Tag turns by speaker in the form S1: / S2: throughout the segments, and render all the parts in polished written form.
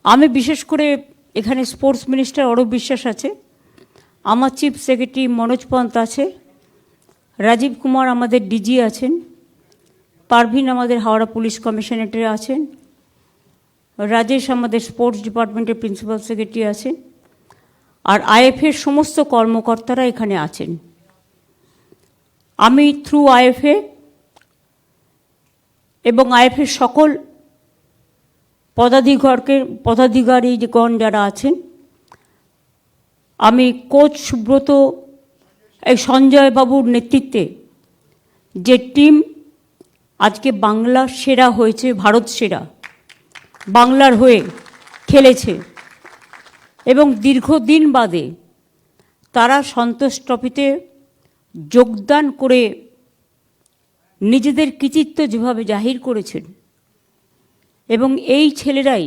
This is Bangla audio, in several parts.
S1: আমি বিশেষ করে এখানে স্পোর্টস মিনিস্টার অরূপ বিশ্বাস আছে, আমার চিফ সেক্রেটারি মনোজ পন্ত আছে, রাজীব কুমার আমাদের ডিজি আছেন, পারভিন আমাদের হাওড়া পুলিশ কমিশনারেটে আছেন, রাজেশ আমাদের স্পোর্টস ডিপার্টমেন্টের প্রিন্সিপাল সেক্রেটারি আছেন, আর আইএফএর সমস্ত কর্মকর্তারা এখানে আছেন। আমি থ্রু আইএফএ এবং আইএফএর সকল পদাধিকারীগণ যারা আছেন, আমি কোচ সুব্রত এই সঞ্জয় বাবুর নেতৃত্বে যে টিম আজকে বাংলা সেরা হয়েছে, ভারত সেরা বাংলার হয়ে খেলেছে এবং দীর্ঘদিন বাদে তারা সন্তোষ ট্রফিতে যোগদান করে নিজেদের কৃতিত্ব যেভাবে জাহির করেছেন, এবং এই ছেলেরাই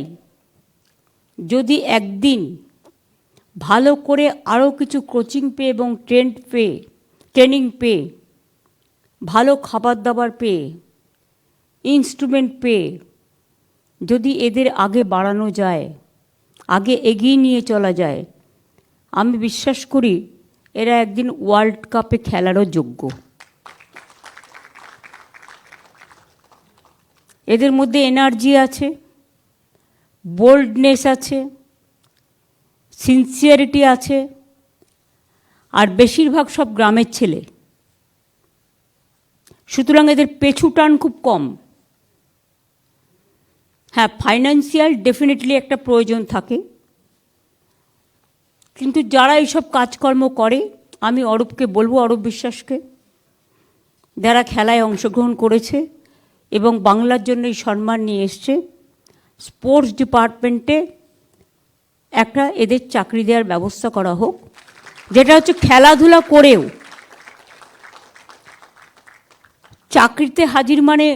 S1: যদি একদিন ভালো করে আরও কিছু কোচিং পেয়ে এবং ট্রেনিং পেয়ে, ভালো খাবার দাবার পেয়ে, ইনস্ট্রুমেন্ট পেয়ে যদি এদের আগে বাড়ানো যায়, আগে এগিয়ে নিয়ে চলা যায়, আমি বিশ্বাস করি এরা একদিন ওয়ার্ল্ড কাপে খেলারও যোগ্য। এদের মধ্যে এনার্জি আছে, বোল্ডনেস আছে, সিনসিয়ারিটি আছে, আর বেশিরভাগ সব গ্রামের ছেলে, সুতরাং এদের পেছু টান খুব কম। হ্যাঁ, ফাইন্যান্সিয়াল ডেফিনেটলি একটা প্রয়োজন থাকে, কিন্তু যারা এইসব কাজকর্ম করে, আমি অরূপকে বলবো, অরূপ বিশ্বাসকে, যারা খেলায় অংশগ্রহণ করেছে এবং বাংলার জন্য এই সম্মান নিয়ে এসছে, স্পোর্টস ডিপার্টমেন্টে একটা এদের চাকরি দেওয়ার ব্যবস্থা করা হোক, যেটা হচ্ছে খেলাধুলা করেও চাকরিতে হাজির, মানে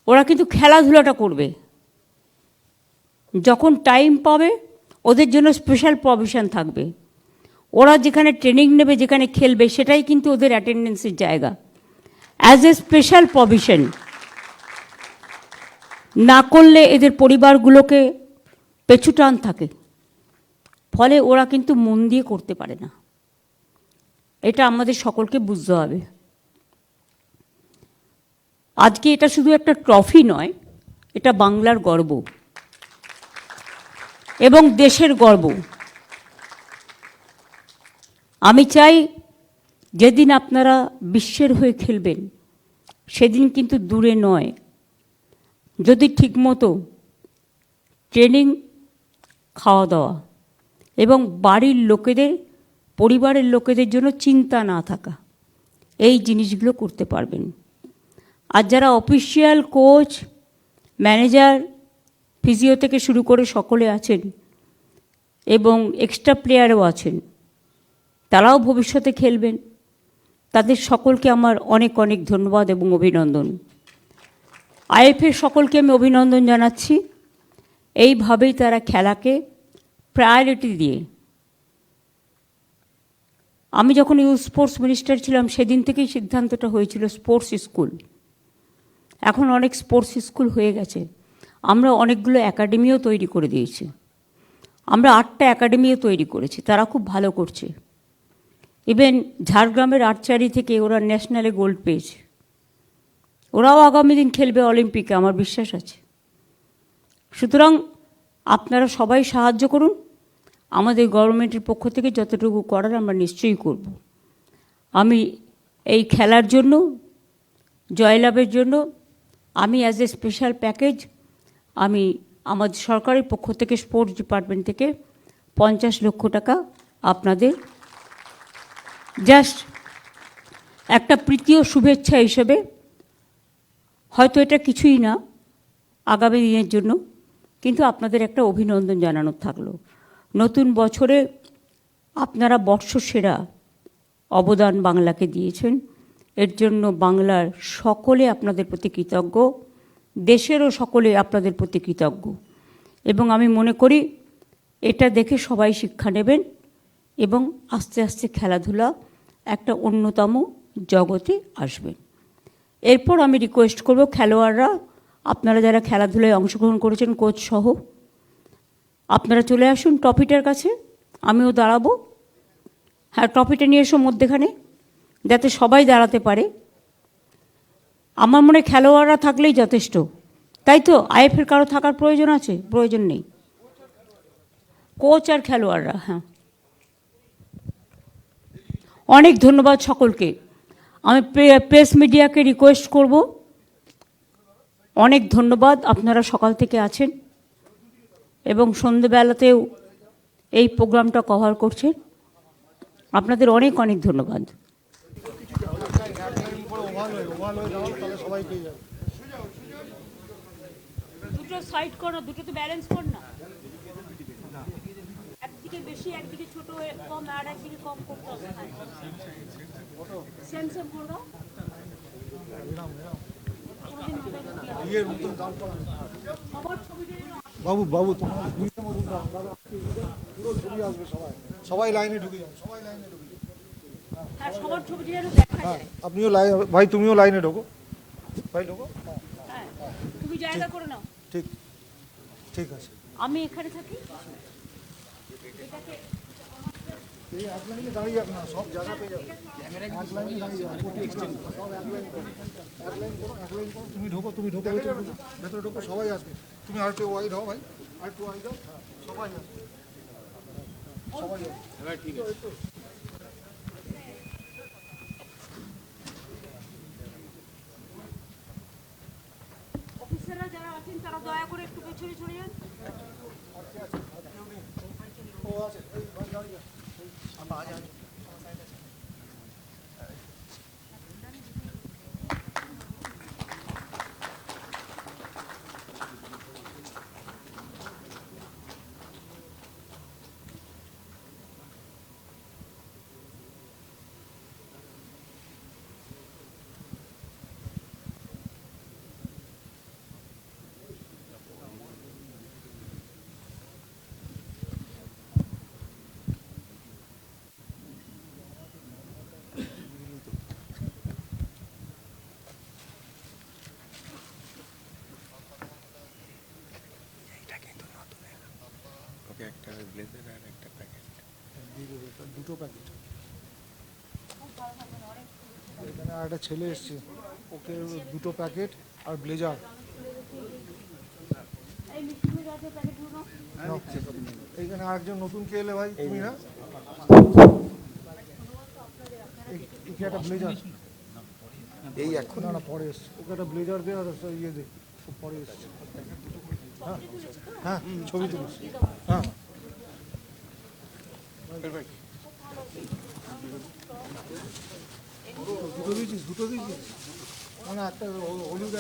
S1: ওরা কিন্তু খেলাধুলাটা করবে, যখন টাইম পাবে ওদের জন্য স্পেশাল প্রভিশন থাকবে, ওরা যেখানে ট্রেনিং নেবে, যেখানে খেলবে, সেটাই কিন্তু ওদের অ্যাটেন্ডেন্সের জায়গা, অ্যাজ এ স্পেশাল প্রভিশন। না করলে এদের পরিবারগুলোকে পেছু টান থাকে, ফলে ওরা কিন্তু মন দিয়ে করতে পারে না। এটা আমাদের সকলকে বুঝতে হবে। আজকে এটা শুধু একটা ট্রফি নয়, এটা বাংলার গর্ব এবং দেশের গর্ব। আমি চাই যেদিন আপনারা বিশ্বের হয়ে খেলবেন, সেদিন কিন্তু দূরে নয়, যদি ঠিকমতো ট্রেনিং, খাওয়া দাওয়া এবং বাড়ির লোকেদের, পরিবারের লোকেদের জন্য চিন্তা না থাকা, এই জিনিসগুলো করতে পারবেন। আর যারা অফিসিয়াল কোচ, ম্যানেজার, ফিজিও থেকে শুরু করে সকলে আছেন এবং এক্সট্রা প্লেয়ারও আছেন, তারাও ভবিষ্যতে খেলবেন, তাদের সকলকে আমার অনেক অনেক ধন্যবাদ এবং অভিনন্দন। আইএফএ সকলকে আমি অভিনন্দন জানাচ্ছি। এইভাবেই তারা খেলাকে প্রায়োরিটি দিয়ে, আমি যখন ইউথ স্পোর্টস মিনিস্টার ছিলাম সেদিন থেকেই সিদ্ধান্তটা হয়েছিল স্পোর্টস স্কুল। এখন অনেক স্পোর্টস স্কুল হয়ে গেছে, আমরা অনেকগুলো একাডেমিও তৈরি করে দিয়েছি, আমরা 8টা একাডেমিও তৈরি করেছি, তারা খুব ভালো করছে। ইভেন ঝাড়গ্রামের আর্চারি থেকে ওরা ন্যাশনালে গোল্ড পেয়েছে, ওরাও আগামী দিন খেলবে অলিম্পিকে, আমার বিশ্বাস আছে। সুতরাং আপনারা সবাই সাহায্য করুন, আমাদের গভর্নমেন্টের পক্ষ থেকে যতটুকু করার আমরা নিশ্চয়ই করব। আমি এই খেলার জন্য, জয়লাভের জন্য, আমি অ্যাজ এ স্পেশাল প্যাকেজ আমি আমাদের সরকারের পক্ষ থেকে, স্পোর্টস ডিপার্টমেন্ট থেকে 50 লক্ষ টাকা আপনাদের জাস্ট একটা প্রীতি ও শুভেচ্ছা হিসেবে, হয়তো এটা কিছুই না আগামী দিনের জন্য, কিন্তু আপনাদের একটা অভিনন্দন জানানোর থাকলো। নতুন বছরে আপনারা বর্ষসেরা অবদান বাংলাকে দিয়েছেন, এর জন্য বাংলার সকলে আপনাদের প্রতি কৃতজ্ঞ, দেশেরও সকলে আপনাদের প্রতি কৃতজ্ঞ। এবং আমি মনে করি এটা দেখে সবাই শিক্ষা নেবেন এবং আস্তে আস্তে খেলাধুলা একটা অন্যতম জগতে আসবেন। এরপর আমি রিকোয়েস্ট করব খেলোয়াড়রা, আপনারা যারা খেলাধুলায় অংশগ্রহণ করেছেন, কোচ সহ, আপনারা চলে আসুন ট্রফিটার কাছে, আমিও দাঁড়াবো। হ্যাঁ, ট্রফিটা নিয়ে এসো মধ্যেখানে, যাতে সবাই দাঁড়াতে পারে। আমার মনে হয় খেলোয়াড়রা থাকলেই যথেষ্ট, তাই তো? আইএফের কারো থাকার প্রয়োজন আছে? প্রয়োজন নেই। কোচ আর খেলোয়াড়রা, হ্যাঁ। অনেক ধন্যবাদ সকলকে। আমি প্রেস মিডিয়াকে রিকোয়েস্ট করব, অনেক ধন্যবাদ, আপনারা সকাল থেকে আছেন এবং সন্ধ্যেবেলাতেও এই প্রোগ্রামটা কভার করছেন। আপনাদের অনেক অনেক ধন্যবাদ। দুটো সাইড করো, দুটো তো ব্যালেন্স কর না, একদিকে বেশি একদিকে ছোট কম আর একদিকে কম করতে হবে। সেম সেম করো।
S2: বাবু বাবু সবাই লাইনে ঢুকে যান, সবাই লাইনে ঢুকে যান।
S1: হ্যাঁ, সবার ছবি যেন দেখা যায়।
S2: আপনিও লাইন, ভাই তুমিও লাইনে ঢোকো, ভাই ঢোকো।
S1: হ্যাঁ, তুমি জায়গা করে নাও।
S2: ঠিক, ঠিক আছে।
S1: আমি এখানে থাকি।
S2: এই এক লাইনে দাঁড়িয়ে যাক না, সব জায়গা পেয়ে যাবে। এক লাইনে দাঁড়িয়ে যাক, সব এক লাইন করো, এক লাইন করো। তুমি ঢোকো, তুমি ঢোকো, ভেতরে ঢোকো, সবাই আসবে। তুমি আর একটু ওয়াইড হও ভাই, আর একটু ওয়াইড হও, সবাই আসবে, সবাই আসবে। ঠিক আছে।
S1: অফিসাররা যারা আছেন তারা দয়া করে একটু পেছনে চলে যান।
S2: ও আছে, এই ভাই দাঁড়িয়ে যান।
S3: একটা ব্লেজার আর একটা প্যাকেট,
S2: দুটো প্যাকেট। এখানে আর একটা ছেলে এসছে, ওকে দুটো প্যাকেট আর ব্লেজার। এইখানে আরেকজন নতুন কে এলে ভাই, তুমি না? একে একটা ব্লেজার,
S3: এই এখন
S2: না না পরে এসছে, ওকে একটা ব্লেজার দে আর ইয়ে দে, ও পরে এসছে। হ্যাঁ হ্যাঁ, ছবি তুলিস। হ্যাঁ দুটো দিয়েছিস, দুটো দিয়েছিস, মানে একটা হলুদ